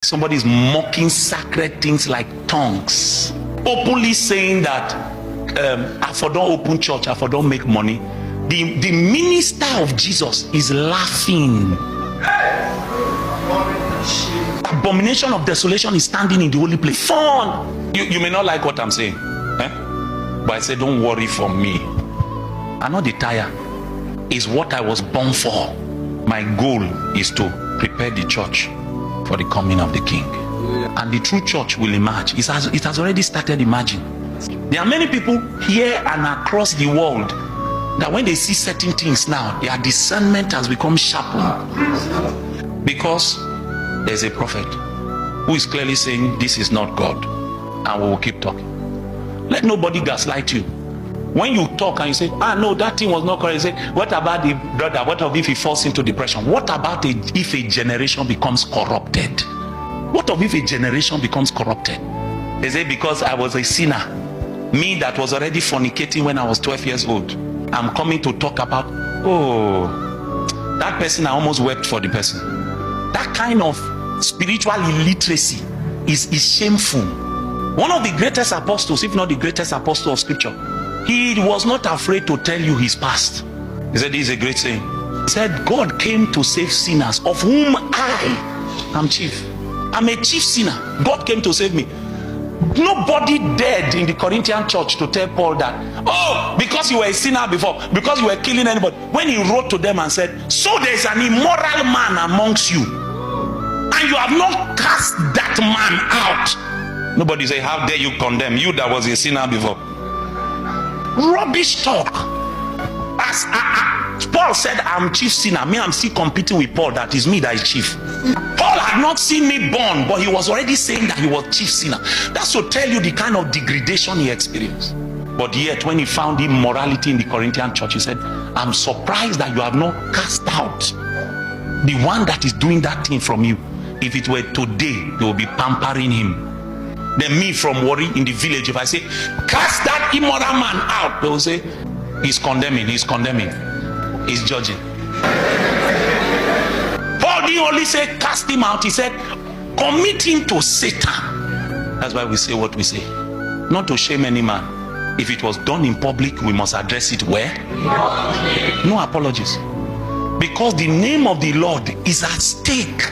Somebody is mocking sacred things like tongues, openly saying that I for don't open church, I for don't make money. The minister of Jesus is laughing. Abomination of desolation is standing in the holy place. Fun. You may not like what I'm saying, but I say don't worry for me. I'm not the tire. It's what I was born for. My goal is to prepare the church for the coming of the King, and the true church will emerge. It has already started emerging. There are many people here and across the world that when they see certain things now, their discernment has become sharpened, because there's a prophet who is clearly saying this is not God, and we will keep talking. Let nobody gaslight you. When you talk and you say, no, that thing was not correct, you say, what about the brother? What if he falls into depression? What about if a generation becomes corrupted? What if a generation becomes corrupted? They say, because I was a sinner, me that was already fornicating when I was 12 years old, I'm coming to talk about, that person, I almost wept for the person. That kind of spiritual illiteracy is shameful. One of the greatest apostles, if not the greatest apostle of scripture, he was not afraid to tell you his past. He said, this is a great saying. He said, God came to save sinners, of whom I am chief. I'm a chief sinner. God came to save me. Nobody dared in the Corinthian church to tell Paul that, because you were a sinner before, because you were killing anybody. When he wrote to them and said, so there is an immoral man amongst you, and you have not cast that man out. Nobody say, how dare you condemn you that was a sinner before? Rubbish talk. As Paul said, I'm chief sinner. Me, I'm still competing with Paul. That is me that is chief. Paul had not seen me born, but he was already saying that he was chief sinner. That's to tell you the kind of degradation he experienced. But yet when he found immorality in the Corinthian church, he said, I'm surprised that you have not cast out the one that is doing that thing from you. If it were today, they will be pampering him. Then me from Worry in the village, if I say, cast that immoral man out, they will say, he's condemning, he's judging. Paul didn't only say cast him out, he said commit him to Satan. That's why we say what we say, not to shame any man. If it was done in public, we must address it where? No apologies, because the name of the Lord is at stake.